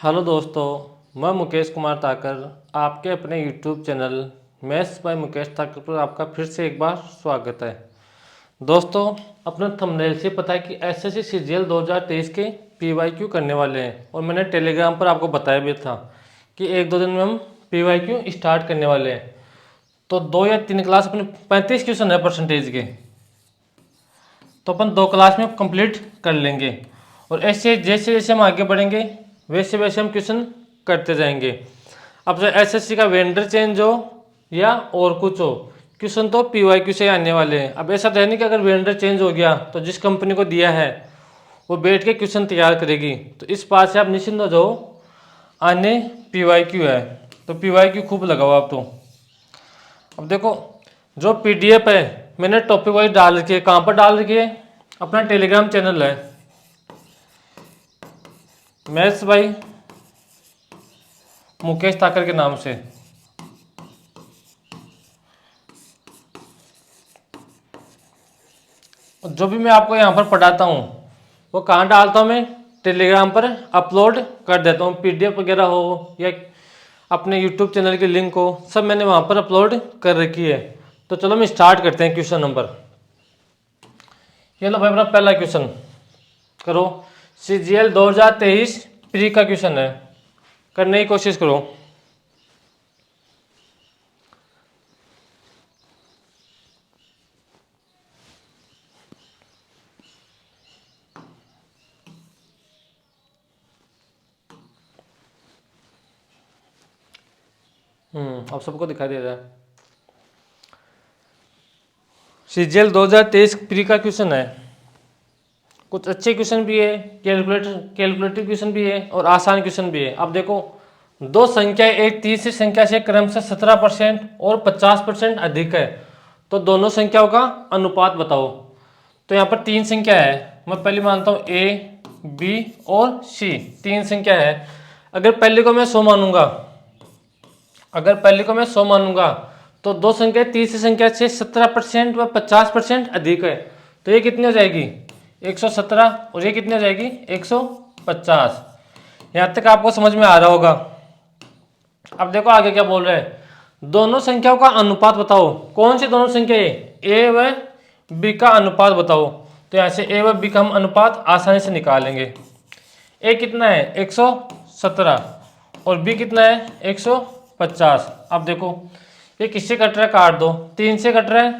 Hello दोस्तों, मैं मुकेश कुमार ताकर आपके अपने YouTube channel maths by Mukesh Takar पर आपका फिर से एक बार स्वागत है। दोस्तों, अपने थंबनेल से पता है कि एसएससी सीजीएल 2023 के पीवाईक्यू करने वाले हैं और मैंने टेलीग्राम पर आपको बताया भी था कि एक दो दिन में हम पीवाईक्यू स्टार्ट करने वाले हैं। तो 2 या 3 क्लास अपने 35 क्वेश्चन है परसेंटेज के, तो अपन 2 क्लास में कंप्लीट कर लेंगे और ऐसे जैसे जैसे हम आगे बढ़ेंगे वैसे वैसे हम क्वेश्चन करते जाएंगे। अब जो एसएससी का वेंडर चेंज हो या और कुछ हो, क्वेश्चन तो पीवाईक्यू से आने वाले हैं। अब ऐसा तो है नहीं कि अगर वेंडर चेंज हो गया तो जिस कंपनी को दिया है वो बैठ के क्वेश्चन तैयार करेगी, तो इस बात से आप निश्चिंत हो जाओ, आने पीवाईक्यू है तो पीवाईक्यू खूब लगाओ आप। तो अब देखो, जो पीडीएफ है मैंने टॉपिक वाइज डाल रखी है। कहाँ पर डाल रखी है? अपना टेलीग्राम चैनल है मैथ्स बाय मुकेश ताकर के नाम से। जो भी मैं आपको यहाँ पर पढ़ाता हूँ वो कहाँ डालता हूँ? मैं टेलीग्राम पर अपलोड कर देता हूँ। पीडीएफ वगैरह हो या अपने यूट्यूब चैनल की लिंक हो, सब मैंने वहाँ पर अपलोड कर रखी है। तो चलो हम स्टार्ट करते हैं। क्वेश्चन नंबर, ये लो भाई, अपना पहला क्वेश्चन करो। सीजीएल 2023 प्री का क्वेश्चन है, करने की कोशिश करो। अब सबको दिखाई दे रहा है। सीजीएल 2023 प्री का क्वेश्चन है। कुछ अच्छे क्वेश्चन भी है, कैलकुलेटिव क्वेश्चन भी है और आसान क्वेश्चन भी है। अब देखो, दो संख्या एक तीसरी संख्या से क्रमशः 17% और 50% अधिक है, तो दोनों संख्याओं का अनुपात बताओ। तो यहाँ पर 3 संख्या है, मैं पहले मानता हूँ ए, बी और सी, 3 संख्या है। अगर पहले को मैं 100 मानूंगा तो दो संख्या तीसरी संख्या से 17% व 50% अधिक है, तो ये कितनी हो जाएगी? 117। और ये कितनी हो जाएगी? 150। यहाँ तक आपको समझ में आ रहा होगा। अब देखो आगे क्या बोल रहे हैं, दोनों संख्याओं का अनुपात बताओ। कौन सी दोनों संख्या है? ए व बी का अनुपात बताओ। तो यहाँ से ए व बी का हम अनुपात आसानी से निकालेंगे। ए कितना है? 117 और बी कितना है? 150। अब देखो, ये किससे कट रहा है? काट दो। 3 से कट रहा है,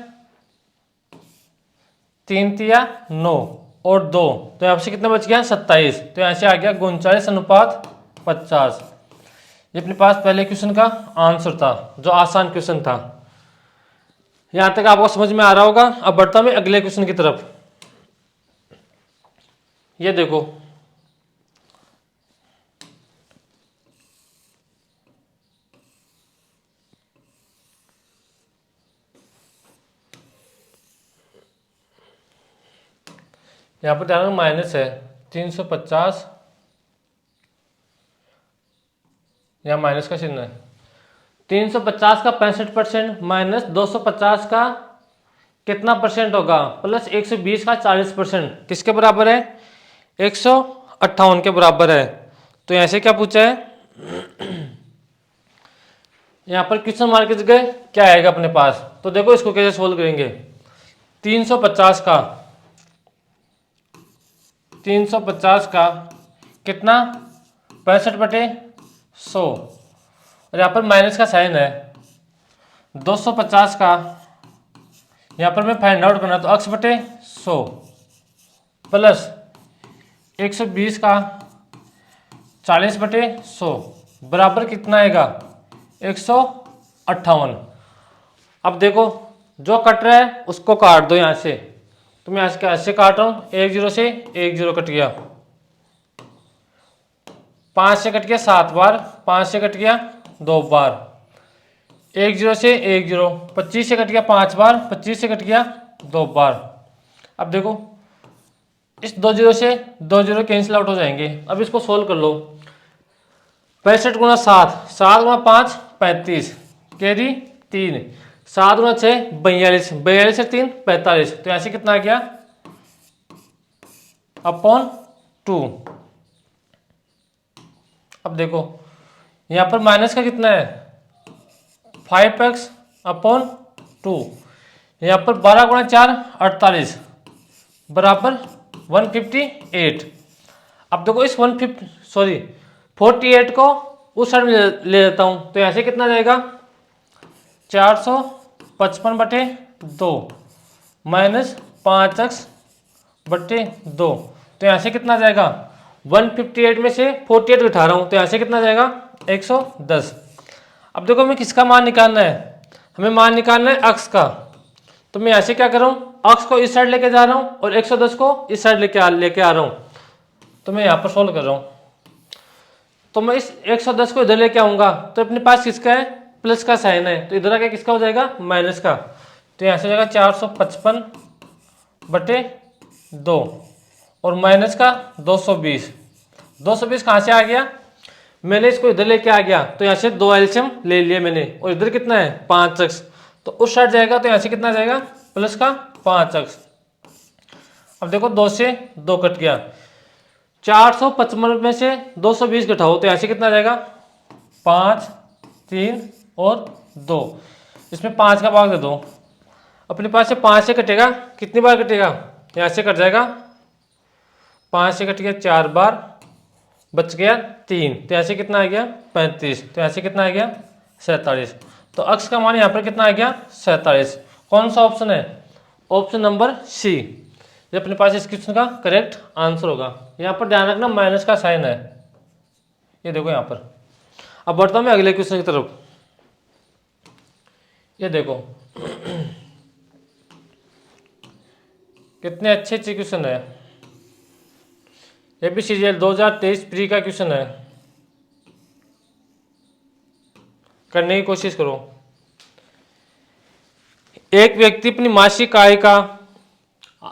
3 तिया 9 और 2, तो यहाँ से कितना बच गया? 27। तो यहाँ से आ गया 39:50। ये अपने पास पहले क्वेश्चन का आंसर था, जो आसान क्वेश्चन था। यहाँ तक आपको समझ में आ रहा होगा। अब बढ़ता हूँ मैं अगले क्वेश्चन की तरफ। ये देखो, यहाँ पर ध्यान माइनस है 350, यहाँ माइनस का चिन्ह है। 350 का 65% माइनस 250 का कितना परसेंट होगा? प्लस 120 का 40%, किसके बराबर है? 158 के बराबर है। तो यहाँ से क्या पूछा है? यहाँ पर क्वेश्चन मार्क की जगह क्या आएगा अपने पास? तो देखो इसको कैसे सोल्व करेंगे। 350 का कितना? 65/100 और यहाँ पर माइनस का साइन है। 250 का यहाँ पर मैं फाइंड आउट करना, तो x/100 प्लस 120 का 40/100 बराबर कितना आएगा? 158। अब देखो, जो कट रहा है उसको काट दो यहाँ से। तो मैं ऐसे काट रहा हूँ, 1 0 से 1 0 कट गया, 5 से कट गया 7 बार, 5 से कट गया 2 बार, 1 0 से 1 0, 25 से कट गया 5 बार, 25 से कट गया 2 बार। अब देखो, इस 2 0 से 2 0 कैंसिल आउट हो जाएंगे। अब इसको सोल्व कर लो। 65 गुणा 7, 7 गुणा 5 35, कैरी 3, 7 गुणा 6 42, 42 से 3 45। तो ऐसे कितना आ गया? अपॉन 2। अब देखो यहाँ पर माइनस का कितना है 5x/2, यहाँ पर 12 गुणा 4 48 बराबर 158। अब देखो इस 48 को उस साइड में ले लेता हूँ, तो यहाँ से कितना जाएगा 455/2 माइनस 5x/2, तो यहाँ से कितना जाएगा 158 में से 48 घटा रहा हूँ, तो यहाँ से कितना जाएगा 110। अब देखो हमें किसका मान निकालना है, हमें मान निकालना है अक्स का। तो मैं यहाँ से क्या कर रहा हूँ, अक्स को इस साइड लेके जा रहा हूँ और 110 को इस साइड लेके आ रहा हूँ। तो मैं यहाँ पर सोल्व कर रहा हूँ, तो मैं इस 110 को इधर लेके आऊँगा, तो अपने पास किसका है प्लस का साइन है, तो इधर आके किसका हो जाएगा माइनस का। तो यहाँ से हो जाएगा 455/2 और माइनस का 220। 220 कहाँ से आ गया, मैंने इसको इधर लेके आ गया, तो यहाँ से 2 एलसीएम ले लिया मैंने, और इधर कितना है 5x, तो उस साइड जाएगा, तो यहाँ से कितना जाएगा प्लस का 5x। अब देखो 2 से 2 कट गया, 455 में से 220 घटाओ, तो यहाँ से कितना जाएगा 5 3 और 2, इसमें 5 का भाग दे दो। अपने पास से 5 से कटेगा, कितनी बार कटेगा, यहाँ से कट जाएगा 5 से कट गया 4 बार, बच गया 3, तो यहाँ से कितना आ गया 35, तो यहाँ से कितना आ गया 47। तो अक्स का मान यहाँ पर कितना आ गया 47। कौन सा ऑप्शन है, ऑप्शन नंबर सी, ये अपने पास इस क्वेश्चन का करेक्ट आंसर होगा। यहाँ पर ध्यान रखना माइनस का साइन है, ये देखो यहाँ पर। अब बढ़ता हूँ मैं अगले क्वेश्चन की तरफ। ये देखो कितने अच्छे अच्छे क्वेश्चन है, ये भी सीरियल 2023 प्री का क्वेश्चन है, करने की कोशिश करो। एक व्यक्ति अपनी मासिक आय का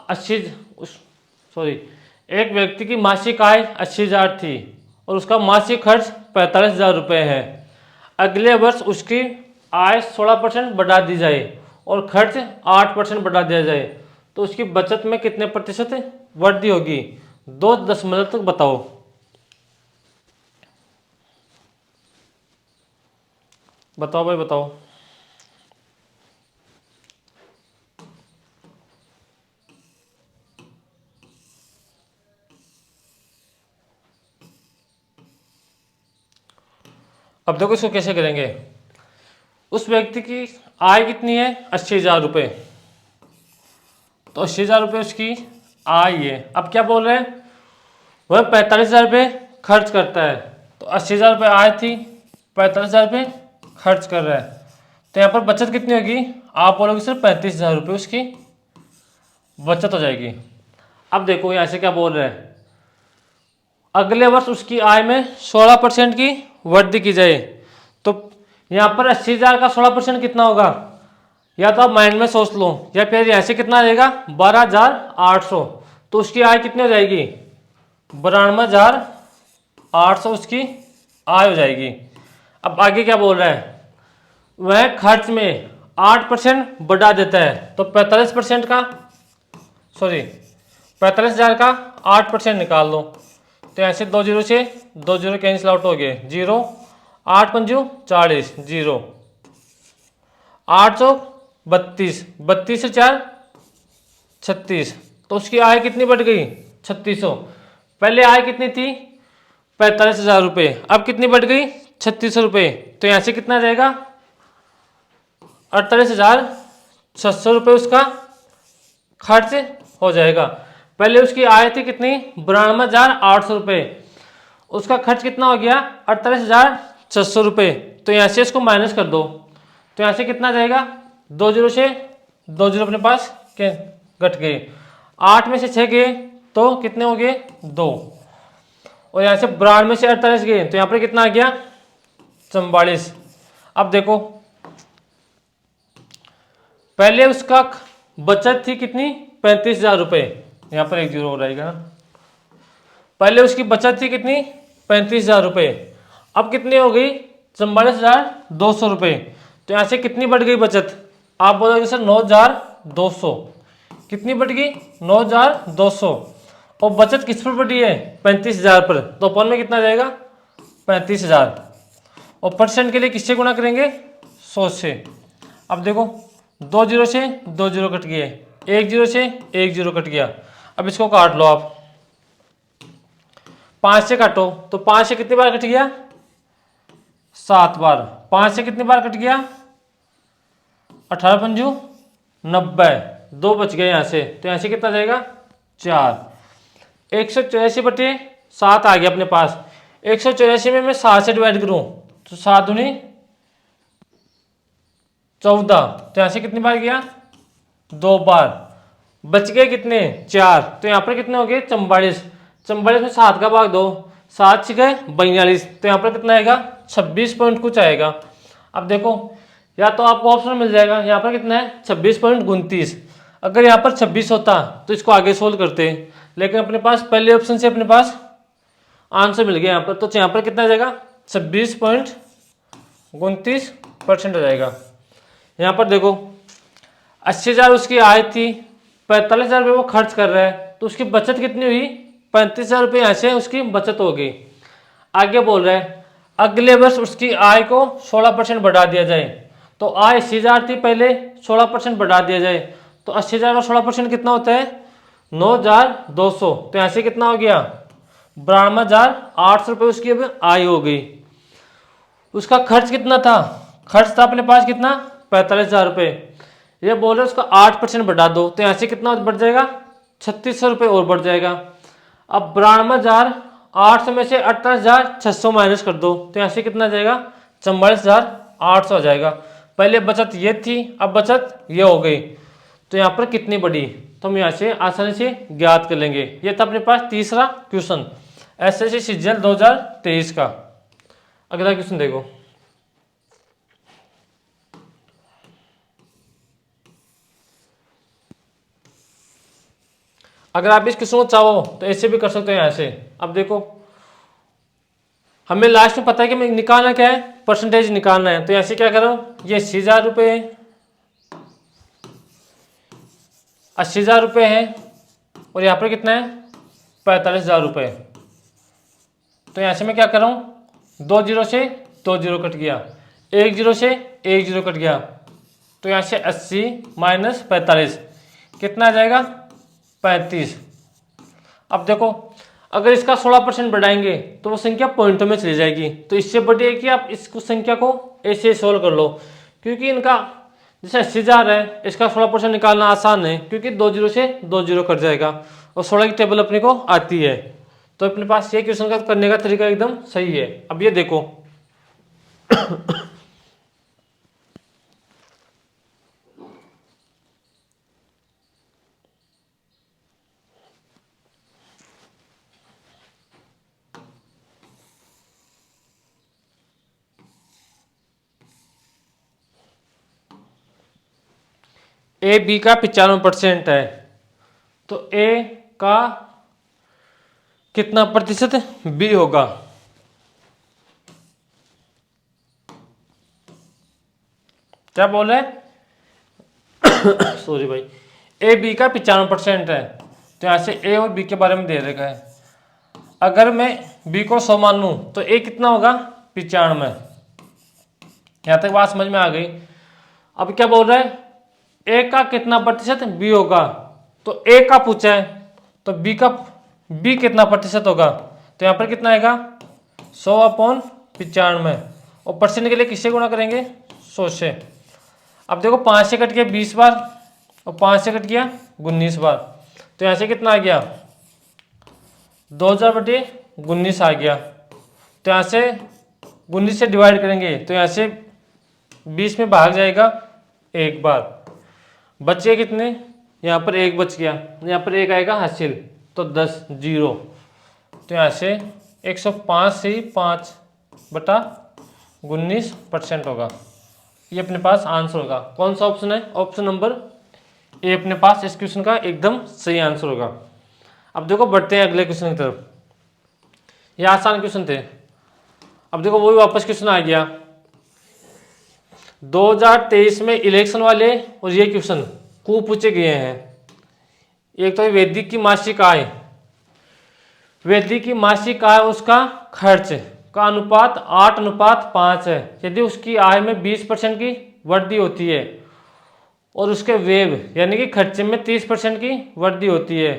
80,000 थी और उसका मासिक खर्च 45,000 रुपये है। अगले वर्ष उसकी आय 16% बढ़ा दी जाए और खर्च 8% बढ़ा दिया जाए, तो उसकी बचत में कितने प्रतिशत वृद्धि होगी, 2 दशमलव तक बताओ। बताओ भाई बताओ। अब देखो इसको कैसे करेंगे, उस व्यक्ति की आय कितनी है 80,000 रुपये, तो 80,000 रुपये उसकी आय है। अब क्या बोल रहे हैं, वह 45,000 रुपये खर्च करता है, तो 80,000 रुपये आय थी, 45,000 रुपये खर्च कर रहा है, तो यहाँ पर बचत कितनी होगी, आप बोलोगे सिर्फ 35,000 रुपये उसकी बचत हो जाएगी। अब देखो यहाँ से क्या बोल रहे हैं, अगले वर्ष उसकी आय में 16% की वृद्धि की जाए, तो यहाँ पर 80,000 का 16% कितना होगा, या तो आप माइंड में सोच लो, या फिर यहाँ से कितना आ जाएगा 12,800, तो उसकी आय कितनी हो जाएगी 92,800 उसकी आय हो जाएगी। अब आगे क्या बोल रहा है, वह खर्च में 8% बढ़ा देता है, तो 45,000 का 8% निकाल लो, तो ऐसे 2 जीरो से 2 जीरो कैंसिल आउट हो गए, 0 8 पंजू 40, 0 832, 32 से 4 36, तो उसकी आय कितनी बढ़ गई 3600। पहले आय कितनी थी 45,000 रुपये, अब कितनी बढ़ गई 3600 रुपये, तो यहाँ से कितना जाएगा 48,700 रुपये उसका खर्च हो जाएगा। पहले उसकी आय थी कितनी 92,800 रुपये, उसका खर्च कितना हो गया 48,600 रुपये, तो यहाँ से इसको माइनस कर दो, तो यहाँ से कितना जाएगा 2 जीरो से 2 जीरो अपने पास के घट गए, 8 में से 6 गए तो कितने हो गए 2, और यहाँ से 92 में से 48 गए, तो यहाँ पर कितना आ गया 44। अब देखो पहले उसका बचत थी कितनी 35,000 रुपये, यहाँ पर 1 जीरो हो रहेगा ना, पहले उसकी बचत थी कितनी 35,000 रुपये, अब कितनी हो गई 44,200 रुपये, तो यहाँ से कितनी बढ़ गई बचत, आप बोलोगे सर 9,200, कितनी बढ़ गई 9,200, और बचत किस पर बढ़ी है 35,000 पर, तो अपन में कितना जाएगा 35,000 और परसेंट के लिए किससे गुणा करेंगे 100 से। अब देखो 2 जीरो से 2 जीरो कट गए, 1 जीरो से 1 जीरो कट गया। अब इसको काट लो आप, 5 से काटो तो 5 से कितनी बार कट गया 7 बार, 5 से कितनी बार कट गया 18 पंजू 90, 2 बच गए यहाँ से, तो यहाँ से कितना जाएगा 4। 184/7 आ गया अपने पास। 184 में मैं 7 से डिवाइड करूं तो 7 दूनी 14, तो यहाँ से कितनी बार गया 2 बार। बच गए कितने 4, तो यहाँ पर कितने हो गए 44। 44 में 7 का भाग दो, 7 गए 42, तो यहाँ पर कितना आएगा 26 पॉइंट कुछ आएगा। अब देखो या तो आपको ऑप्शन मिल जाएगा, यहाँ पर कितना है 26.29। अगर यहाँ पर 26 होता तो इसको आगे सोल्व करते, लेकिन अपने पास पहले ऑप्शन से अपने पास आंसर मिल गया यहाँ पर, तो यहाँ पर कितना आ जाएगा 26.29% हो जाएगा। यहाँ पर देखो 80,000 उसकी आय थी, 45,000 रुपये वो खर्च कर रहा है, तो उसकी बचत कितनी हुई 35,000 रुपये यहाँ से उसकी बचत हो गई। आगे बोल रहा है अगले वर्ष उसकी आय को 16% बढ़ा दिया जाए, तो आय 80,000 थी पहले, 16% बढ़ा दिया जाए, तो 80,000 का 16% कितना होता है 9,200, तो यहाँ से कितना हो गया 52,800 रुपये उसकी अब आय हो गई। उसका खर्च कितना था, खर्च था अपने पास कितना 45,000 रुपये, ये बोल रहे उसका 8% बढ़ा दो, तो यहाँ से कितना बढ़ जाएगा 3,600 रुपये और बढ़ जाएगा। अब 52,800 में से 28,600 माइनस कर दो, तो यहाँ से कितना जाएगा 44,800 आ जाएगा। पहले बचत ये थी, अब बचत ये हो गई, तो यहाँ पर कितनी बढ़ी, तो हम यहाँ से आसानी से ज्ञात कर लेंगे। ये था अपने पास तीसरा क्वेश्चन एसएससी सीजीएल 2023 का। अगला क्वेश्चन देखो, अगर आप इस क्वेश्चन को चाहो तो ऐसे भी कर सकते हो यहाँ से। अब देखो हमें लास्ट में पता है कि हमें निकालना क्या है, परसेंटेज निकालना है, तो यहाँ से क्या करो ये 80,000 रुपये है, 80,000 रुपये है और यहाँ पर कितना है 45,000 रुपये, तो यहाँ से मैं क्या कर रहा हूँ 2 जीरो से 2 जीरो कट गया, 1 जीरो से 1 जीरो कट गया, तो यहाँ से 80 माइनस 45 कितना आ जाएगा 35। अब देखो अगर इसका 16% बढ़ाएंगे तो वो संख्या पॉइंटों में चली जाएगी, तो इससे बड़ी है कि आप इस संख्या को ऐसे सोल्व कर लो, क्योंकि इनका जैसे 80,000 है, इसका 16% निकालना आसान है क्योंकि 2 जीरो से 2 जीरो कट जाएगा और 16 की टेबल अपने को आती है, तो अपने पास ये क्वेश्चन का करने का तरीका एकदम सही है। अब ये देखो ए बी का 95% है, तो ए का कितना प्रतिशत बी होगा, क्या बोल रहे हैं सॉरी भाई, ए बी का 95% है, तो यहाँ से ए और बी के बारे में दे रखा है। अगर मैं बी को 100 मान लूँ तो ए कितना होगा 95। यहाँ तक बात समझ में आ गई। अब क्या बोल रहा है ए का कितना प्रतिशत बी होगा, तो ए का पूछा है तो बी कितना प्रतिशत होगा, तो यहाँ पर कितना आएगा 100/95 और परसेंट के लिए किससे गुणा करेंगे 100 से। अब देखो 5 से कट गया 20 बार और 5 से कट गया 19 बार, तो यहाँ से कितना आ गया 2000/19 आ गया, तो यहाँ से 19 से डिवाइड करेंगे तो यहाँ से 20 में भाग जाएगा 1 बार, बचे कितने यहाँ पर 1 बच गया, यहाँ पर 1 आएगा हासिल, तो 10 जीरो, तो यहाँ से 105 से 5/19% होगा। ये अपने पास आंसर होगा। कौन सा ऑप्शन है, ऑप्शन नंबर ए अपने पास इस क्वेश्चन का एकदम सही आंसर होगा। अब देखो बढ़ते हैं अगले क्वेश्चन की तरफ। ये आसान क्वेश्चन थे। अब देखो वही वापस क्वेश्चन आ गया 2023 में इलेक्शन वाले, और ये क्वेश्चन खूब पूछे गए हैं। एक तो वैदिक की मासिक आय, वैदिक की मासिक आय उसका खर्च, का अनुपात 8:5 है, यदि उसकी आय में 20% की वृद्धि होती है और उसके व्यय यानी कि खर्चे में 30% की वृद्धि होती है,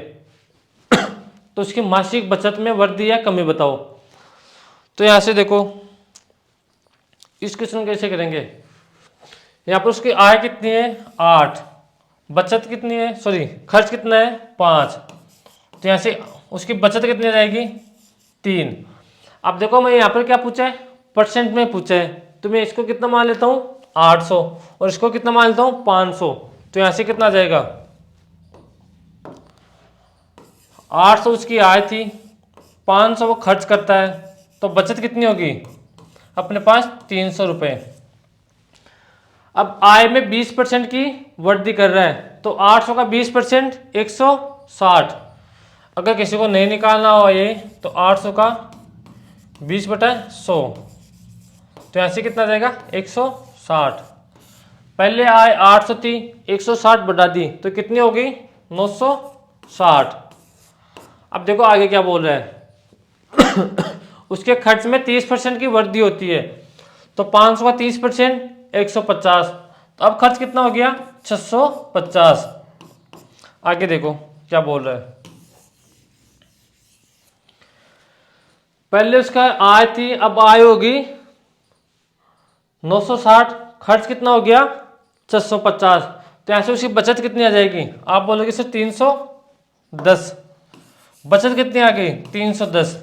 तो उसकी मासिक बचत में वृद्धि या कमी बताओ। तो यहां से देखो इस क्वेश्चन कैसे करेंगे। यहाँ पर उसकी आय कितनी है 8, बचत कितनी है, सॉरी खर्च कितना है 5, तो यहाँ से उसकी बचत कितनी रहेगी 3। अब देखो मैं यहाँ पर क्या पूछा है, परसेंट में पूछा है, तो मैं इसको कितना मान लेता हूँ 800 और इसको कितना मान लेता हूँ 500, तो यहाँ से कितना आ जाएगा 800 उसकी आय थी, 500 वो खर्च करता है, तो बचत कितनी होगी अपने पास 300 रुपये। अब आय में 20% की वृद्धि कर रहा है, तो 800 का 20% 160। अगर किसी को नहीं निकालना हो ये, तो 800 का 20/100, तो यहाँ से कितना आ जाएगा 160। पहले आय 800 थी, 160 बढ़ा दी तो कितनी होगी 960। अब देखो आगे क्या बोल रहा है उसके खर्च में 30% की वृद्धि होती है, तो 500 का 30% 150, तो अब खर्च कितना हो गया 650। आगे देखो क्या बोल रहा है, पहले उसका आय थी, अब आय होगी 960, खर्च कितना हो गया 650, तो ऐसे उसकी बचत कितनी आ जाएगी, आप बोलोगे सर 310, बचत कितनी आ गई 310।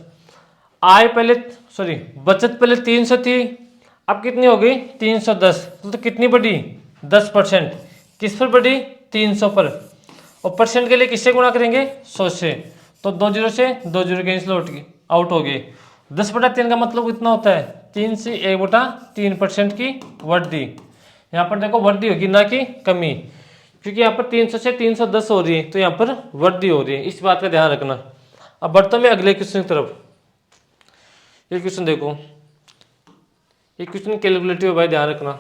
आय पहले सॉरी बचत पहले 300 थी, अब कितनी हो गई 310, तो कितनी बढ़ी 10%, किस पर बढ़ी 300 पर, और परसेंट के लिए किससे गुणा करेंगे 100 से, तो 2 जीरो से 2 जीरो कैंसिल आउट हो गए। 10/3 का मतलब कितना होता है 3 से 1/3% की वृद्धि। यहाँ पर देखो वृद्धि होगी ना कि कमी, क्योंकि यहाँ पर 300 से 310 हो रही है, तो यहाँ पर वृद्धि हो रही है, इस बात का ध्यान रखना। अब बढ़ता मैं अगले क्वेश्चन की तरफ। ये क्वेश्चन देखो, ये क्वेश्चन कैलकुलेटिव है भाई, ध्यान रखना।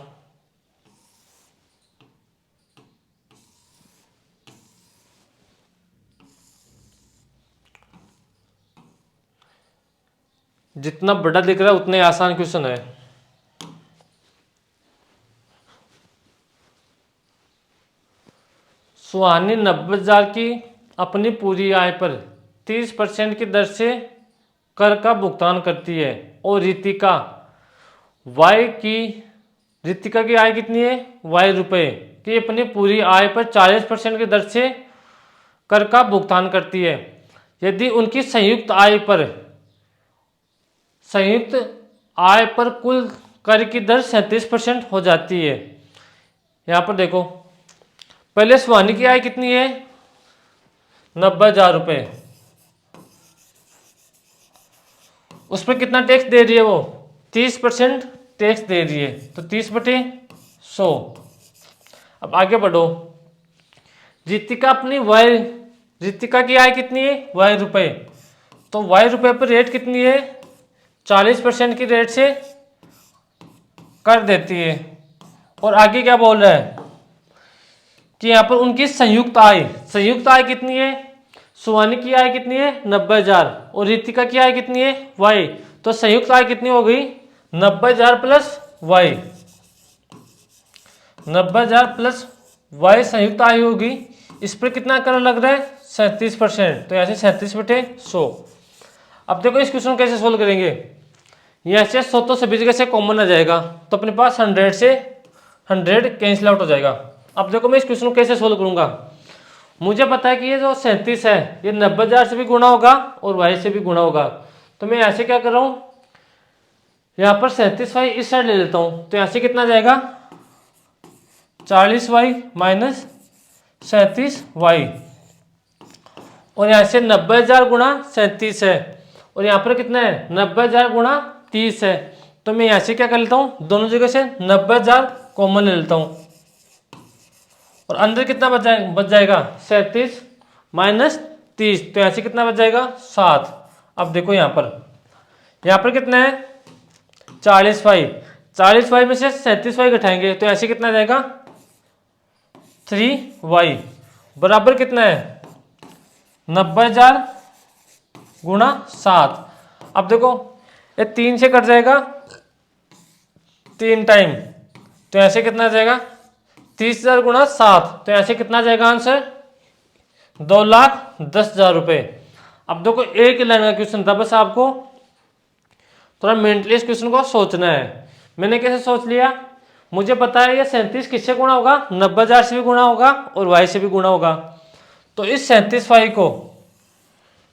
जितना बड़ा दिख रहा है उतना ही आसान क्वेश्चन है। सुहानी 90,000 की अपनी पूरी आय पर 30% की दर से कर का भुगतान करती है, और रितिका की आय कितनी है ₹Y की अपनी पूरी आय पर 40% की दर से कर का भुगतान करती है। यदि उनकी संयुक्त आय पर कुल कर की दर 37% हो जाती है। यहां पर देखो पहले सुहानी की आय कितनी है 90,000 रुपये, उस पर कितना टैक्स दे रही है वो 30% टैक्स दे रही है, तो 30/100। अब आगे बढ़ो, रितिका की आय कितनी है ₹Y, तो ₹Y पर रेट कितनी है 40% की रेट से कर देती है। और आगे क्या बोल रहा है कि यहाँ पर उनकी संयुक्त आय कितनी है, सुहानी की आय कितनी है 90,000 और रितिका की आय कितनी है Y, तो संयुक्त आय कितनी हो गई 90,000 प्लस Y, 90,000 प्लस Y संयुक्त आय होगी। इस पर कितना कर लग रहा है 37%, तो ऐसे 37/100। अब देखो इस क्वेश्चन कैसे सोल्व करेंगे, यहाँ से 100 तो सभी जगह से कॉमन आ जाएगा, तो अपने पास 100 से 100 कैंसिल आउट हो जाएगा। अब देखो मैं इस क्वेश्चन को कैसे सोल्व करूंगा, मुझे पता है कि ये जो 37 है ये 90,000 से भी गुणा होगा और Y से भी गुणा होगा, तो मैं ऐसे क्या कर रहा हूँ यहाँ पर 37Y इस साइड ले लेता हूँ, तो यहाँ से कितना जाएगा 40Y माइनस 37Y, और यहाँ से 90,000 गुणा 37 है, और यहाँ पर कितना है 90,000 गुणा 30 है, तो मैं यहाँ से क्या कर लेता हूँ दोनों जगह से 90,000 कॉमन ले लेता हूँ, और अंदर कितना बच जाएगा 37 माइनस 30, तो यहाँ से कितना बच जाएगा 7। अब देखो यहाँ पर कितना है 40y में से 37y घटाएंगे, तो ऐसे कितना जाएगा 3y बराबर कितना है 90,000 गुणा 7। अब देखो ये 3 से कट जाएगा 3 टाइम, तो ऐसे कितना आ जाएगा 30,000 गुणा 7, तो ऐसे कितना आ जाएगा आंसर 2,10,000 रुपये। अब देखो एक ही लाइन का क्वेश्चन था, बस आपको थोड़ा मेंटली इस क्वेश्चन को सोचना है। मैंने कैसे सोच लिया, मुझे पता है ये 37 किससे गुणा होगा, 90,000 से भी गुणा होगा और वाई से भी गुणा होगा। तो इस 37 वाई को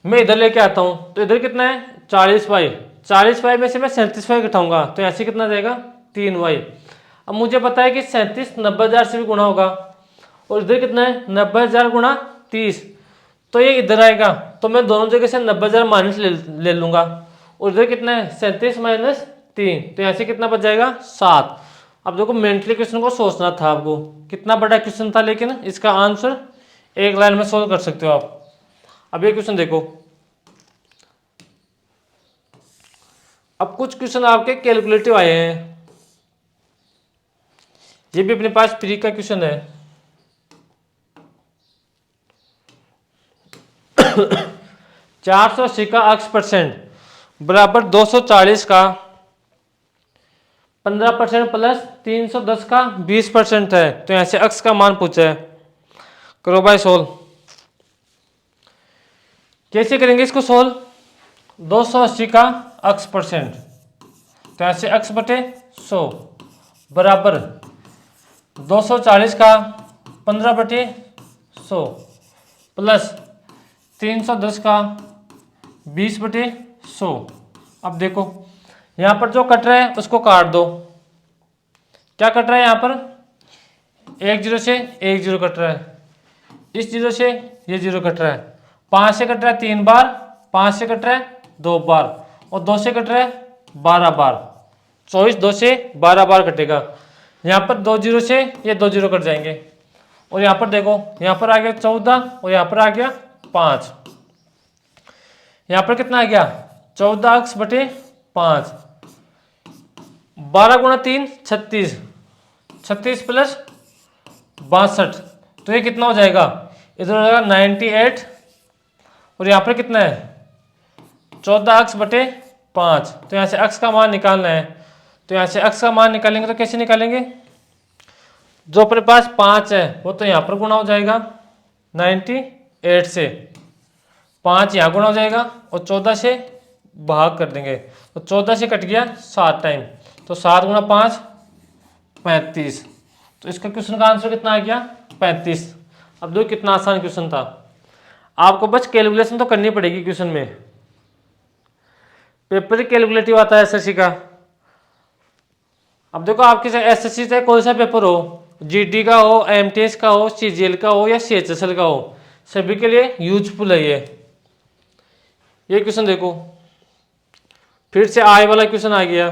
मैं इधर लेके आता हूँ, तो इधर कितना है 40 वाई, 40 वाई में से मैं 37 वाई घटाऊंगा, तो ऐसे कितना जाएगा 3 वाई। अब मुझे पता है कि 37 90,000 से भी गुणा होगा और इधर कितना है 90,000 गुणा 30, तो ये इधर आएगा, तो मैं दोनों जगह से 90,000 माइनस ले लूंगा और इधर कितना है 37 माइनस 3, तो यहाँ से कितना बच जाएगा 7। अब देखो मेंटली क्वेश्चन को सोचना था आपको, कितना बड़ा क्वेश्चन था, लेकिन इसका आंसर एक लाइन में सोल्व कर सकते हो आप। अब ये क्वेश्चन देखो, अब कुछ क्वेश्चन आपके कैलकुलेटिव आए हैं, ये भी अपने पास प्री का क्वेश्चन है। 480 का x% बराबर 240 का 15% प्लस 310 का 20% है, तो यहाँ से x का मान पूछा है। करो भाई सोल्व। कैसे करेंगे इसको सोल्व, 280 का x%, तो यहाँ से x बटे 100 बराबर 240 का 15 बटे 100 प्लस 310 का 20 बटे 100। अब देखो यहाँ पर जो कट रहा है उसको काट दो, क्या कट रहा है यहाँ पर, एक जीरो से एक जीरो कट रहा है, इस जीरो से ये जीरो कट रहा है, 5 से कट रहा है 3 बार, 5 से कट रहा है 2 बार और 2 से कट रहा है 12 बार, 24 2 से 12 बार कटेगा। यहाँ पर 2 जीरो से ये 2 जीरो कट जाएंगे और यहाँ पर देखो यहाँ पर आ गया 14 और यहाँ पर आ गया 5, यहाँ पर कितना आ गया 14x बटे 5, 12 गुणा 3 36, 36 प्लस 62, तो ये कितना हो जाएगा, इधर हो जाएगा 98 और यहाँ पर कितना है 14x बटे 5, तो यहाँ से x का मान निकालना है, तो यहाँ से x का मान निकालेंगे तो कैसे निकालेंगे, जो अपने पास 5 है वो तो यहाँ पर गुणा हो जाएगा 98 से, 5 यहाँ गुणा हो जाएगा और 14 से भाग कर देंगे, तो 14 से कट गया 7 टाइम, तो 7 गुणा 5 35, तो इसका क्वेश्चन का आंसर कितना आ गया 35। अब देखो कितना आसान क्वेश्चन था, आपको बस कैलकुलेशन तो करनी पड़ेगी क्वेश्चन में, पेपर कैलकुलेटिव आता है एसएससी का। अब देखो आपके एसएससी चाहे कोई सा पेपर हो, जीडी का हो, एमटीएस का हो, सीजीएल का हो या सीएचएसएल का हो, सभी के लिए यूजफुल है ये क्वेश्चन देखो, फिर से आय वाला क्वेश्चन आ गया।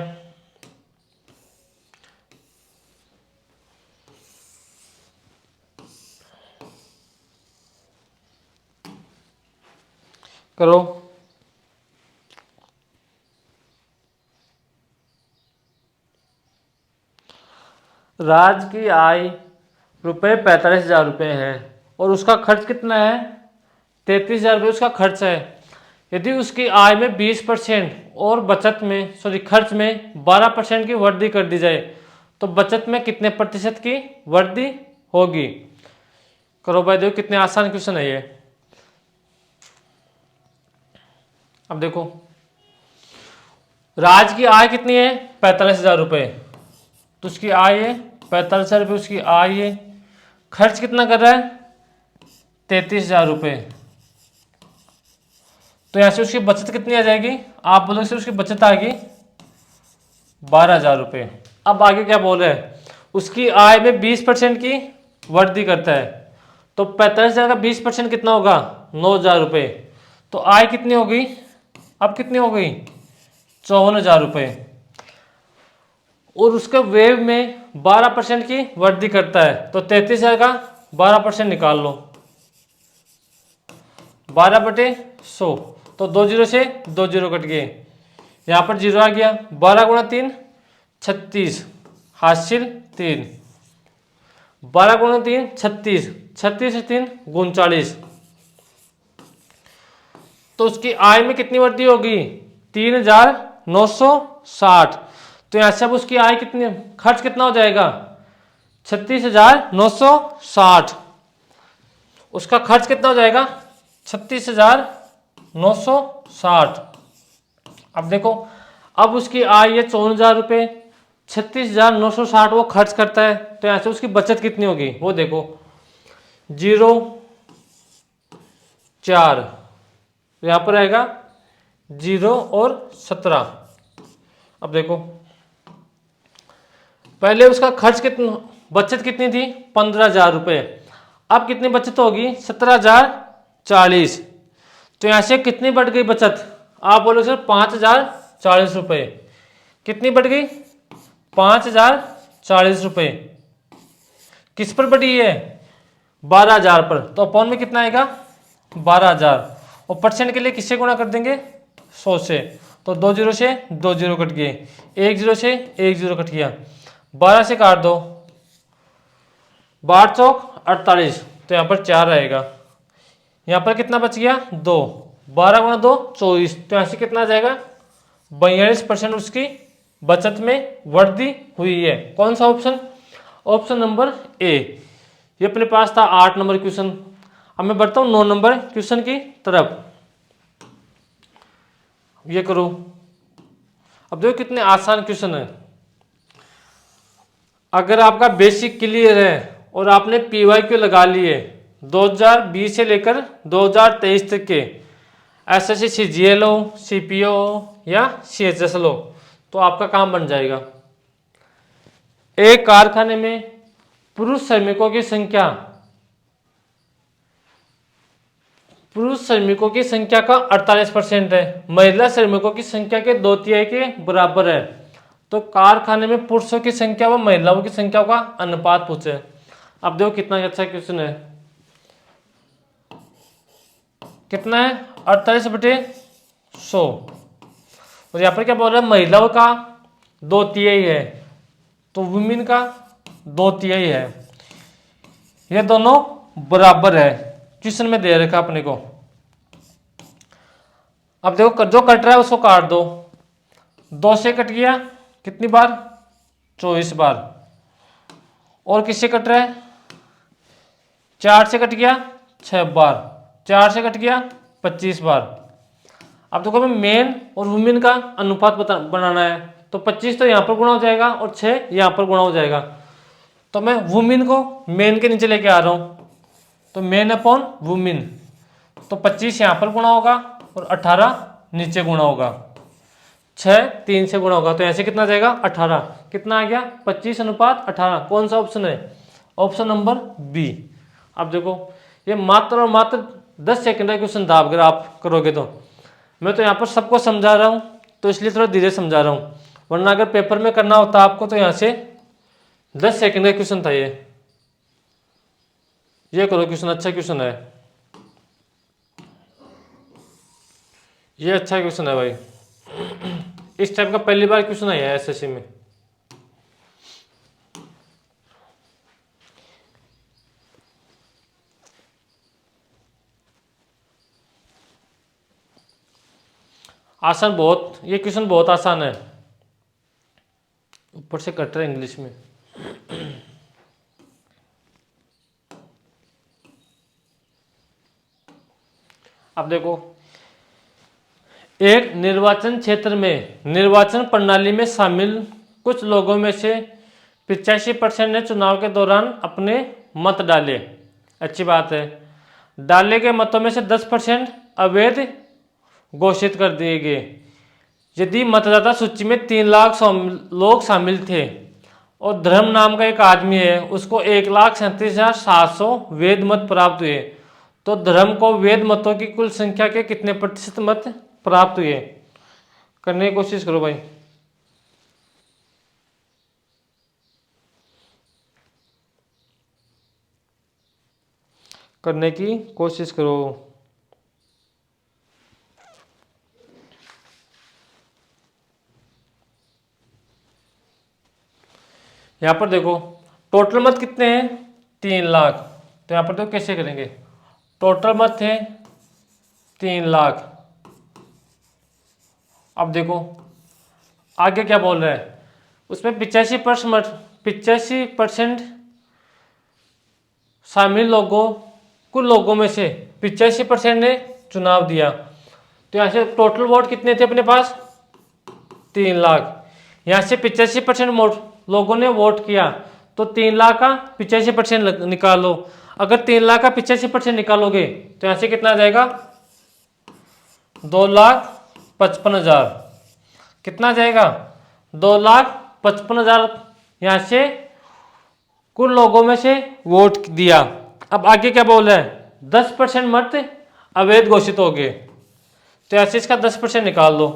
करो, राज की आय रुपये 45,000 रुपये है और उसका खर्च कितना है 33,000 रुपये उसका खर्च है। यदि उसकी आय में 20% और बचत में खर्च में 12% की वृद्धि कर दी जाए तो बचत में कितने प्रतिशत की वृद्धि होगी। करो भाई देखो कितने आसान क्वेश्चन है ये। अब देखो राज की आय कितनी है 45,000 रुपये, तो उसकी आय है 45,000 रुपये उसकी आय है, खर्च कितना कर रहा है 33,000 रुपये, तो यहां से उसकी बचत कितनी आ जाएगी, आप बोलोगे सर उसकी बचत आ गई 12,000 रुपये। अब आगे क्या बोल रहे हैं, उसकी आय में 20% की वृद्धि करता है, तो 45,000 का 20% कितना होगा 9,000 रुपये, तो आय कितनी हो गई अब कितनी हो गई 54,000 रुपये, और उसके व्यय में 12% की वृद्धि करता है, तो 33,000 का 12% निकाल लो, 12/100, तो 2 जीरो से 2 जीरो कट गए, यहाँ पर जीरो आ गया, 12 गुणा 3 36 हासिल 3, 12 गुणा 3 36, 36 से 3 39, तो उसकी आय में कितनी वृद्धि होगी 3,000 960। तो यहाँ से अब उसकी आय कितनी, खर्च कितना हो जाएगा, 36,960। उसका खर्च कितना हो जाएगा, 36,960। अब देखो, अब उसकी आय है 54,000 रुपये, 36,960 वो खर्च करता है, तो यहाँ से उसकी बचत कितनी होगी वो देखो, 0,4, यहाँ पर आएगा 0 और 17। अब देखो, पहले उसका खर्च कितना, बचत कितनी थी, 15,000 रुपये, अब कितनी बचत होगी, 17,040। तो यहाँ से कितनी बढ़ गई बचत, आप बोलो सर 5,040 रुपये। कितनी बढ़ गई, 5,040 रुपये। किस पर बढ़ी है, 12,000 पर। तो अपॉन में कितना आएगा, 12,000, और परसेंट के लिए किससे गुणा कर देंगे, 100 से। तो 2 जीरो से 2 जीरो कट गए, 1 जीरो से 1 जीरो कट गया, 12 से काट दो, 12 चौक 48, तो यहाँ पर 4 आएगा। यहाँ पर कितना बच गया, 2, 12 गुणा 2 24। तो यहाँ से कितना आ जाएगा, 42% उसकी बचत में वृद्धि हुई है। कौन सा ऑप्शन, ऑप्शन नंबर ए। ये अपने पास था 8 नंबर क्वेश्चन। अब मैं बढ़ता हूँ 9 नंबर क्वेश्चन की तरफ। ये करो, अब देखो कितने आसान क्वेश्चन है। अगर आपका बेसिक क्लियर है और आपने PYQ लगा लिए 2020 से लेकर 2023 तक के, SSC CGL हो, CPO हो या CHSL हो, तो आपका काम बन जाएगा। एक कारखाने में पुरुष श्रमिकों की संख्या, पुरुष श्रमिकों की संख्या का 48% है, महिला श्रमिकों की संख्या के 2/3 के बराबर है। तो कारखाने में पुरुषों की संख्या व महिलाओं की संख्या का अनुपात पूछे। अब देखो कितना अच्छा क्वेश्चन है, कितना है, 48/100। और यहाँ पर क्या बोल रहा है, महिलाओं का 2/3 है, तो वुमेन का 2/3 है, ये दोनों बराबर है। क्वेश्चन में दे रखा अपने को। अब देखो, जो कट रहा है उसको काट दो, 2 से कट गया कितनी बार, 24 बार। और किससे कट रहा है, 4 से कट गया 6 बार, 4 से कट गया 25 बार। अब देखो हमें मेन और वुमेन का अनुपात बनाना है, तो 25 तो यहाँ पर गुणा हो जाएगा और 6 यहाँ पर गुणा हो जाएगा। तो मैं वुमेन को मेन के नीचे लेके आ रहा हूँ, तो मेन अपॉन वुमेन, तो 25 यहाँ पर गुणा होगा और 18 नीचे गुणा होगा, 6 3 से गुणा होगा, तो ऐसे कितना जाएगा, 18। कितना आ गया, 25:18। कौन सा ऑप्शन है, ऑप्शन नंबर बी। अब देखो, ये मात्र और मात्र 10 सेकंड का क्वेश्चन था। अगर आप करोगे तो, मैं तो यहाँ पर सबको समझा रहा हूँ, तो इसलिए थोड़ा धीरे समझा रहा हूँ, वरना अगर पेपर में करना होता आपको तो यहाँ से 10 सेकंड का क्वेश्चन था। ये करो क्वेश्चन, अच्छा क्वेश्चन है ये, अच्छा क्वेश्चन है भाई। इस टाइप का पहली बार क्वेश्चन आया है SSC में। आसान बहुत, ये क्वेश्चन बहुत आसान है, ऊपर से कट रहा है इंग्लिश में। अब देखो, एक निर्वाचन क्षेत्र में निर्वाचन प्रणाली में शामिल कुछ लोगों में से 85% ने चुनाव के दौरान अपने मत डाले। अच्छी बात है। डाले गए मतों में से 10% अवैध घोषित कर दिए गए। यदि मतदाता सूची में 3 लाख लोग शामिल थे और धर्म नाम का एक आदमी है, उसको 1,37,700 वैध मत प्राप्त हुए, तो धर्म को वैध मतों की कुल संख्या के कितने प्रतिशत मत प्राप्त हुए। करने की कोशिश करो भाई, करने की कोशिश करो। यहां पर देखो, टोटल मत कितने हैं, 3 लाख। तो यहां पर देखो कैसे करेंगे, टोटल मत थे 3 लाख। अब देखो, आगे क्या बोल रहा है, उसमें 85% शामिल लोगों, कुल लोगों में से 85% ने चुनाव दिया। तो यहाँ से टोटल वोट कितने थे अपने पास, 3 लाख। यहाँ से 85% लोगों ने वोट किया, तो 3 लाख का 85% निकालो। अगर 3 लाख का 85% निकालोगे तो यहाँ से कितना आ जाएगा, 2,55,000। कितना जाएगा, 2,55,000 यहाँ से कुल लोगों में से वोट दिया। अब आगे क्या बोल रहा है, 10% मत अवैध घोषित हो गए, तो यहाँ से इसका 10% निकाल दो।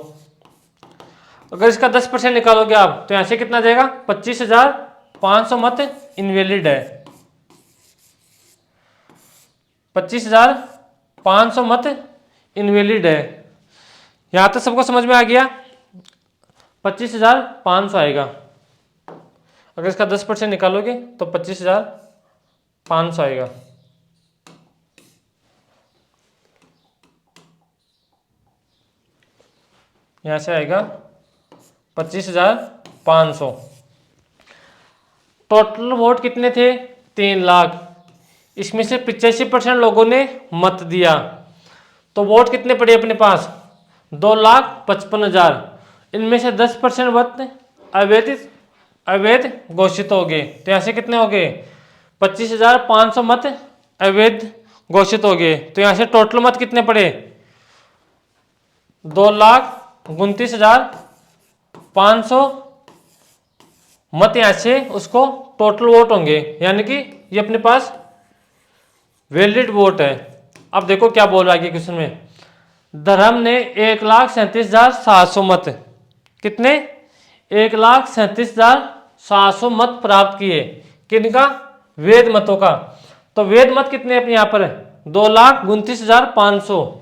अगर इसका 10% निकालोगे आप तो यहाँ से कितना जाएगा, 25,500 मत इनवैलिड है। 25,500 मत इनवैलिड है। यहाँ तक सबको समझ में आ गया, 25,500 आएगा। अगर इसका 10% निकालोगे तो 25,500 आएगा। यहाँ से आएगा 25,500। टोटल वोट कितने थे, 3 लाख। इसमें से 85% लोगों ने मत दिया, तो वोट कितने पड़े अपने पास, 2,55,000। इनमें से 10% मत अवैध घोषित हो गए, तो यहाँ से कितने हो गए, 25,500 मत अवैध घोषित हो गए। तो यहाँ से टोटल मत कितने पड़े, 2,29,500 मत यहाँ से उसको टोटल वोट होंगे, यानी कि ये अपने पास वैलिड वोट है। अब देखो क्या बोल रहा है क्वेश्चन में, धर्म ने 1,37,700 मत, कितने, 1,37,700 मत प्राप्त किए। किनका, वैध मतों का। तो वैध मत कितने अपने यहाँ पर है, 2,29,500।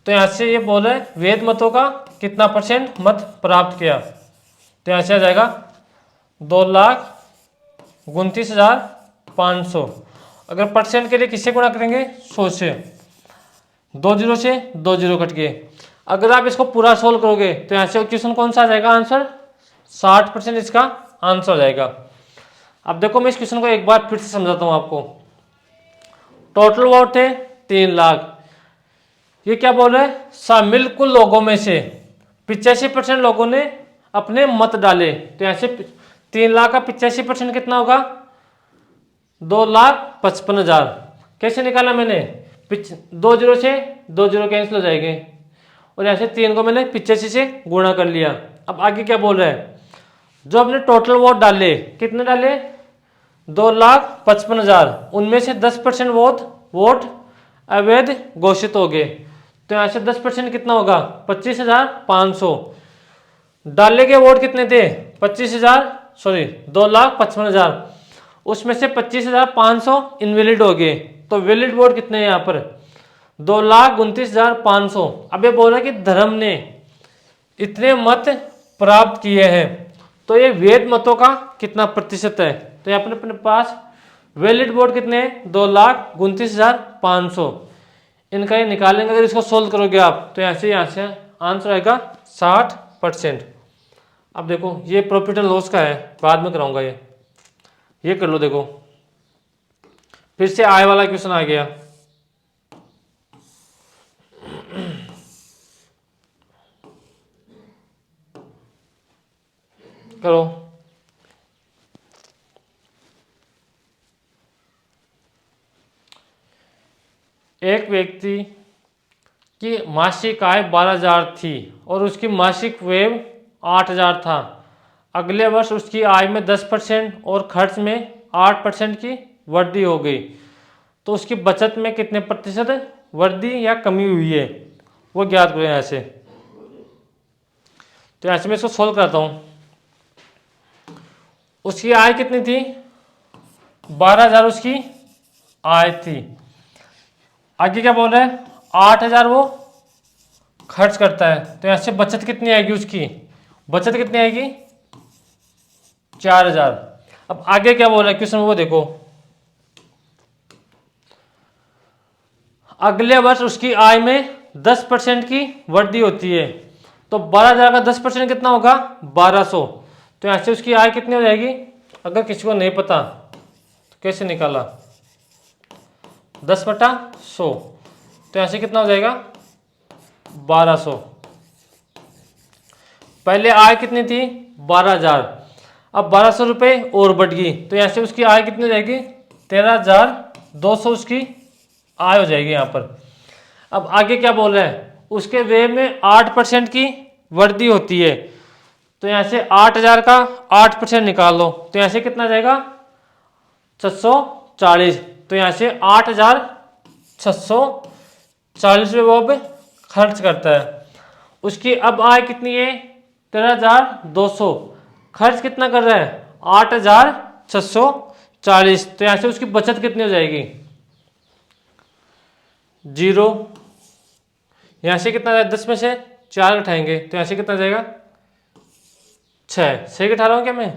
तो यहाँ से ये बोल रहे वैध मतों का कितना % मत प्राप्त किया, तो यहाँ से आ जाएगा 2,29,500। अगर % के लिए किससे गुणा करेंगे, 100 से, 2 जीरो से 2 जीरो कट गए। अगर आप इसको पूरा सोल्व करोगे तो यहाँ से क्वेश्चन कौन सा आ जाएगा आंसर, 60% इसका आंसर आ जाएगा। अब देखो मैं इस क्वेश्चन को एक बार फिर से समझाता हूँ आपको। टोटल वोट थे 3 लाख। ये क्या बोल रहा है, शामिल कुल लोगों में से 85% लोगों ने अपने मत डाले, तो यहाँ से 3 लाख का 85% कितना होगा, 2,55,000। कैसे निकाला मैंने, 2 जीरो से 2 जीरो कैंसिल हो जाएंगे, और यहाँ से 3 को मैंने 85 से गुणा कर लिया। अब आगे क्या बोल रहा है, जो अपने टोटल वोट डाले, कितने डाले, 2,55,000, उनमें से 10% वोट अवैध घोषित हो गए। तो यहाँ से 10% कितना होगा, 25,500। डाले गए वोट कितने थे, 2,55,000, उसमें से 25,500 इनवैलिड हो गए। तो वैलिड वोट कितने हैं यहाँ पर, 2,29,500। अब ये बोल रहा है कि धर्म ने इतने मत प्राप्त किए हैं, तो ये वैध मतों का कितना प्रतिशत है। तो यहाँ पर अपने पास वैलिड वोट कितने हैं, 2,29,500। इनका ये निकालेंगे, अगर इसको सोल्व करोगे आप तो यहाँ से आंसर आएगा 60%। अब देखो ये प्रॉफिट एंड लॉस का है, बाद में कराऊंगा। ये कर लो, देखो फिर से आय वाला क्वेश्चन आ गया। करो, एक व्यक्ति की मासिक आय 12,000 थी और उसकी मासिक व्यय 8,000 था। अगले वर्ष उसकी आय में 10% और खर्च में 8% की वृद्धि हो गई, तो उसकी बचत में कितने प्रतिशत वृद्धि या कमी हुई है, वो ज्ञात करें। यहाँ से तो यहाँ से मैं इसको सोल्व करता हूँ। उसकी आय कितनी थी, 12,000 उसकी आय थी। आगे क्या बोल रहा है, 8,000 वो खर्च करता है, तो यहाँ से बचत कितनी आएगी, उसकी बचत कितनी आएगी, 4,000। अब आगे क्या बोल रहा है क्वेश्चन में, वो देखो, अगले वर्ष उसकी आय में 10% की वृद्धि होती है, तो 12,000 का 10% कितना होगा 1200। तो यहाँ से उसकी आय कितनी हो जाएगी, अगर किसी को नहीं पता तो कैसे निकाला, 10/100। तो यहाँ से कितना हो जाएगा 1200। पहले आय कितनी थी 12,000, अब 1200 रुपये और बढ़ गई, तो यहाँ से उसकी आय कितनी हो जाएगी 13,200 उसकी आय हो जाएगी यहाँ पर। अब आगे क्या बोल रहा है, उसके व्यय में 8% की वृद्धि होती है। तो यहाँ से 8,000 का 8% निकाल लो, तो यहाँ से कितना जाएगा 640। तो यहाँ से 8,640 रुपये वो अब खर्च करता है। उसकी अब आय कितनी है 13,200, खर्च कितना कर रहा है 8,640। तो यहाँ से उसकी बचत कितनी हो जाएगी 0। यहाँ से कितना जाएगा 10 में से 4 घटाएंगे, तो यहाँ से कितना जाएगा 6। सही घटा रहा हूँ क्या मैं,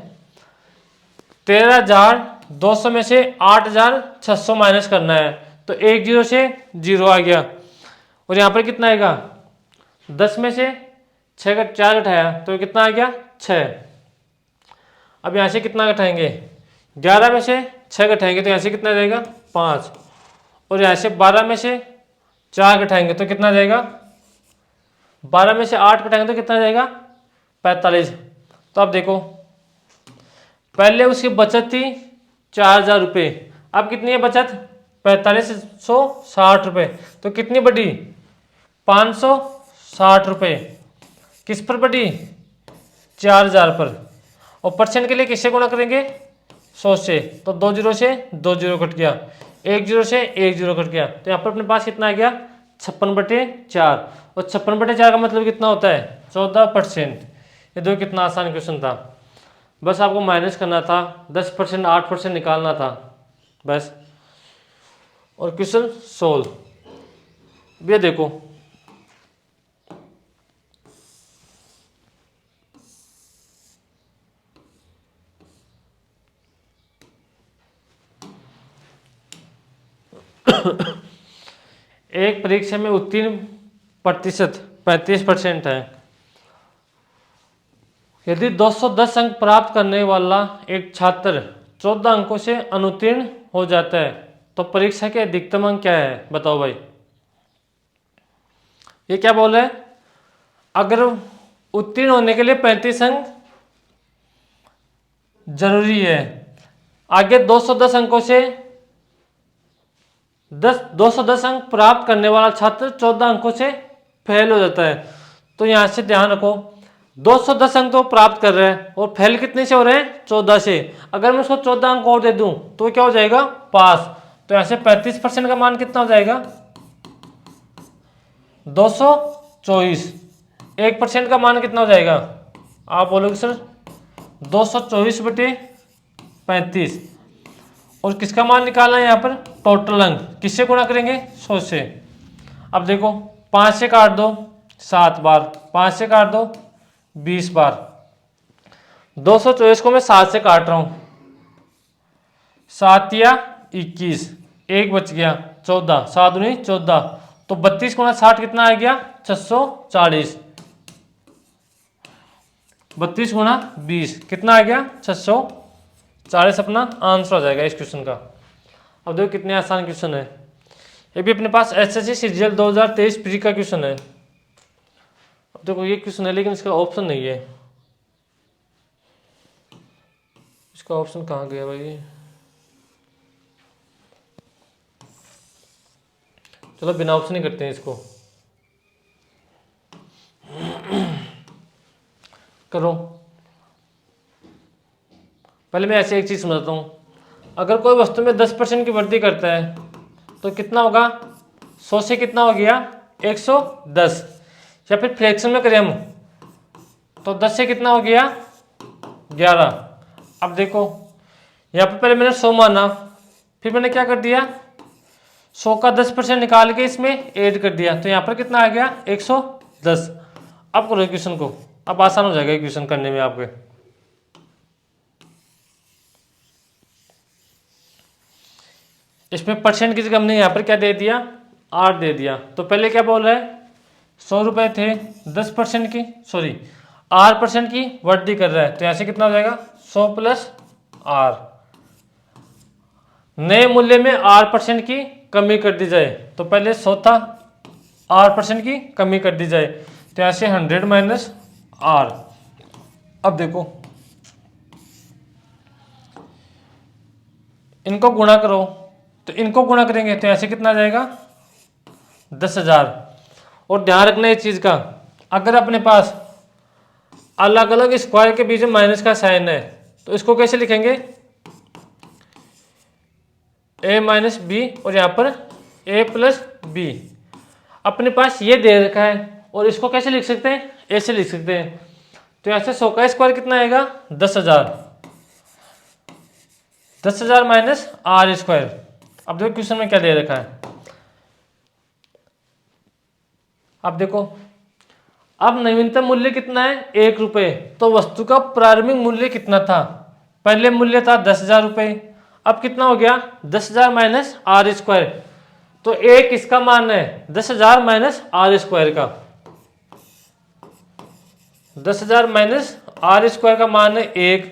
13,200 में से 8,600 माइनस करना है, तो 1 0 से 0 आ गया। और यहाँ पर कितना आएगा 10 में से 6 का 4 घटाया तो कितना आ गया 6। अब यहाँ से कितना घटाएंगे 11 में से 6 घटाएंगे, तो यहाँ से कितना जाएगा 5। और यहाँ से 12 में से 4 घटाएंगे तो कितना जाएगा, 12 में से 8 घटाएंगे तो कितना जाएगा 45। तो अब देखो पहले उसकी बचत थी 4,000 रुपये, अब कितनी है बचत 4,560 रुपये। तो कितनी बढ़ी 560 रुपये, किस पर बढ़ी 4,000 पर। और परसेंट के लिए किससे गुणा करेंगे 100 से, तो 2 0 से 2 0 कट गया, 1 0 से 1 0 कट गया। तो यहाँ पर अपने पास कितना आ गया 56/4। और 56/4 का मतलब कितना होता है 14%। ये देखो कितना आसान क्वेश्चन था, बस आपको माइनस करना था 10% 8% निकालना था बस, और क्वेश्चन सोल्व। ये देखो एक परीक्षा में उत्तीर्ण प्रतिशत 35% है। यदि 210 अंक प्राप्त करने वाला एक छात्र 14 अंकों से अनुत्तीर्ण हो जाता है तो परीक्षा के अधिकतम अंक क्या है, बताओ भाई। ये क्या बोल रहा है, अगर उत्तीर्ण होने के लिए 35 अंक जरूरी है, आगे 210 अंकों से 210 अंक प्राप्त करने वाला छात्र 14 अंकों से फेल हो जाता है। तो यहां से ध्यान रखो 210 अंक तो प्राप्त कर रहे हैं और फेल कितने से हो रहे हैं 14 से। अगर मैं उसको 14 अंक और दे दूं तो क्या हो जाएगा पास। तो यहां से 35% का मान कितना हो जाएगा 224। 1% का मान कितना हो जाएगा, आप बोलोगे सर 224/35। और किसका मान निकालना है यहाँ पर टोटल अंक, किससे गुणा करेंगे 100 से। अब देखो 5 से काट दो 7 बार, 5 से काट दो 20 बार, 224 को मैं 7 से काट रहा हूँ, 7 या 21, 1 बच गया 14, 7 दूनी 14, तो 32 गुणा 60 कितना आ गया 640, 32 गुणा 20 कितना आ गया 640 अपना आंसर हो जाएगा इस क्वेश्चन का। अब देखो कितने आसान क्वेश्चन है, ये भी अपने पास एसएससी सीजीएल 2023 प्री का क्वेश्चन है। अब देखो ये क्वेश्चन है लेकिन इसका ऑप्शन नहीं है, इसका ऑप्शन कहाँ गया भाई। चलो बिना ऑप्शन ही करते हैं इसको, करो। पहले मैं ऐसे एक चीज समझाता हूँ, अगर कोई वस्तु में 10% की वृद्धि करता है तो कितना होगा 100 से कितना हो गया 110, या फिर फ्रैक्शन में करें हम तो 10 से कितना हो गया 11। अब देखो यहाँ पर पहले मैंने 100 माना, फिर मैंने क्या कर दिया 100 का 10% निकाल के इसमें ऐड कर दिया, तो यहाँ पर कितना आ गया 110। अब करो क्वेश्चन को, अब आसान हो जाएगा क्वेश्चन करने में आपके। इसमें परसेंट की जगह हमने यहाँ पर क्या दे दिया 8 दे दिया। तो पहले क्या बोल रहा है 100 रुपये थे, 10% की सॉरी R% की वृद्धि कर रहा है, तो यहाँ से कितना हो जाएगा 100 प्लस R। नए मूल्य में R% की कमी कर दी जाए, तो पहले 100 था, R% की कमी कर दी जाए, तो यहाँ से 100 माइनस R। अब देखो इनको गुणा करो, तो इनको गुणा करेंगे तो यहाँ से कितना आ जाएगा 10,000। और ध्यान रखना इस चीज़ का, अगर अपने पास अलग अलग स्क्वायर के बीच में माइनस का साइन है तो इसको कैसे लिखेंगे, a माइनस बी और यहाँ पर a प्लस बी। अपने पास ये दे रखा है और इसको कैसे लिख सकते हैं, ऐसे लिख सकते हैं, तो यहाँ से 100 का स्क्वायर कितना आएगा 10,000, 10,000 माइनस R स्क्वायर। अब देखो क्वेश्चन में क्या दे रखा है, अब देखो अब नवीनतम मूल्य कितना है 1 रुपये, तो वस्तु का प्रारंभिक मूल्य कितना था, पहले मूल्य था 10,000 रुपये, अब कितना हो गया 10,000 माइनस R स्क्वायर, तो एक इसका मान है 10,000 माइनस R स्क्वायर का, 10,000 माइनस R स्क्वायर का मान है 1,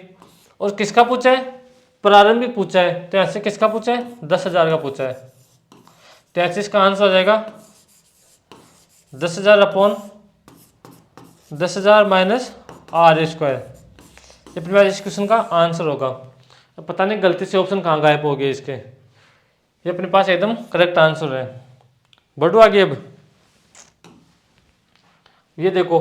और किसका पूछा है प्रारंभिक पूछा है, तो ऐसे किसका पूछा है 10,000 का पूछा है, तो ऐसे इसका आंसर हो जाएगा 10,000 अपॉन 10,000 माइनस R स्क्वायर। ये अपने पास इस क्वेश्चन का आंसर होगा। अब पता नहीं गलती से ऑप्शन कहाँ गायब हो गए इसके, ये अपने पास एकदम करेक्ट आंसर है। बढ़ो आगे, अब ये देखो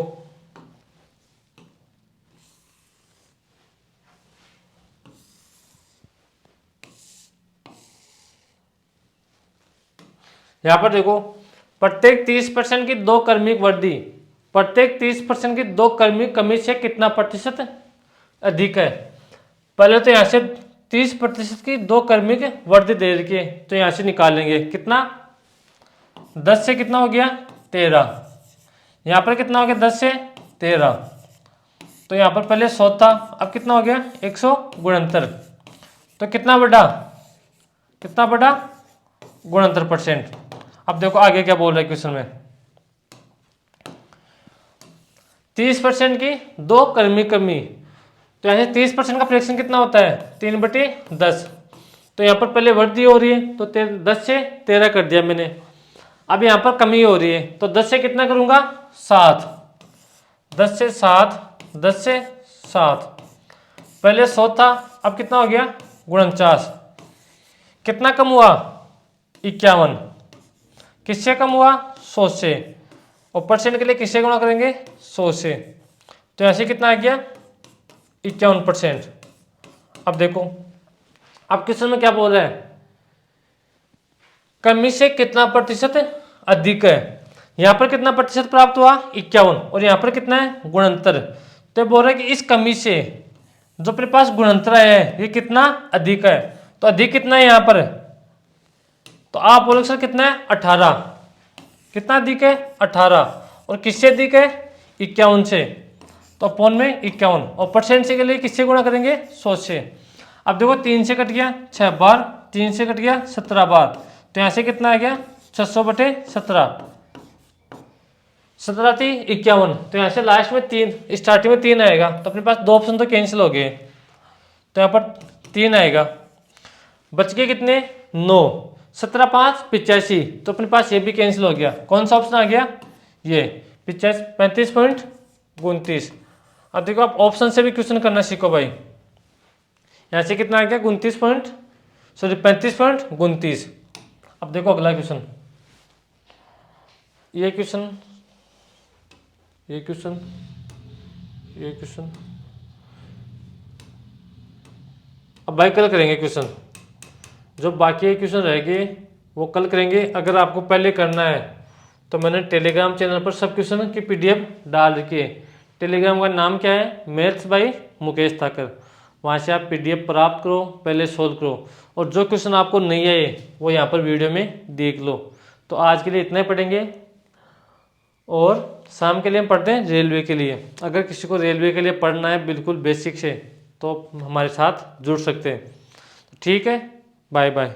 यहाँ पर देखो, प्रत्येक 30% की 2 क्रमिक वृद्धि प्रत्येक 30% की 2 क्रमिक कमी से कितना प्रतिशत अधिक है। पहले तो यहाँ से 30% की 2 क्रमिक वृद्धि दे रखी है, तो यहाँ से निकालेंगे कितना 10 से कितना हो गया 13, यहाँ पर कितना हो गया 10 से 13, तो यहाँ पर पहले 100 था, अब कितना हो गया 169, तो कितना बढ़ा 69%। अब देखो आगे क्या बोल रहा है क्वेश्चन में, 30% की 2 क्रमिक कमी, तो यहाँ से 30% का फ्रैक्शन कितना होता है 3/10, तो यहाँ पर पहले वृद्धि हो रही है तो 10 से 13 कर दिया मैंने, अब यहाँ पर कमी हो रही है तो 10 से कितना करूँगा 7, 10 से 7, 10 से 7, पहले 100 था, अब कितना हो गया 49, कितना कम हुआ 51, किससे कम हुआ 100 से, और परसेंट के लिए किससे गुणा करेंगे 100 से, तो ऐसे कितना आ गया 51%। अब देखो अब क्वेश्चन में क्या बोल रहा है, कमी से कितना प्रतिशत अधिक है, यहाँ पर कितना प्रतिशत प्राप्त हुआ 51, और यहाँ पर कितना है 69, तो बोल रहा है कि इस कमी से जो अपने पास गुणनतर है ये कितना अधिक है, तो अधिक कितना है यहाँ पर, तो आप बोलोगे सर कितना है 18, कितना अधिक है 18, और किससे अधिक है 51 से, तो अपॉन में 51, और परसेंट से के लिए किससे गुणा करेंगे 100 से। अब देखो 3 से कट गया 6 बार, 3 से कट गया 17 बार, तो यहाँ से कितना आ गया 600/17, 17 थी 51, तो यहाँ से लास्ट में 3 स्टार्टिंग में 3 आएगा, तो अपने पास 2 ऑप्शन तो कैंसिल हो गए, तो यहाँ पर 3 आएगा, बच गए कितने 9, 17 5 85, तो अपने पास ये भी कैंसिल हो गया, कौन सा ऑप्शन आ गया ये 35.39। अब देखो आप ऑप्शन से भी क्वेश्चन करना सीखो भाई, यहाँ से कितना आ गया 35.39। अब देखो अगला क्वेश्चन, ये क्वेश्चन अब भाई कल करेंगे क्वेश्चन, जो बाकी क्वेश्चन रह गए वो कल करेंगे। अगर आपको पहले करना है तो मैंने टेलीग्राम चैनल पर सब क्वेश्चन की PDF डाल रखी है, टेलीग्राम का नाम क्या है मैथ्स बाय मुकेश ठाकर, वहाँ से आप PDF प्राप्त करो, पहले सोल्व करो, और जो क्वेश्चन आपको नहीं आए वो यहाँ पर वीडियो में देख लो। तो आज के लिए इतना ही पढ़ेंगे, और शाम के लिए हम पढ़ते हैं रेलवे के लिए। अगर किसी को रेलवे के लिए पढ़ना है बिल्कुल बेसिक से, तो हमारे साथ जुड़ सकते हैं। ठीक है, बाय बाय।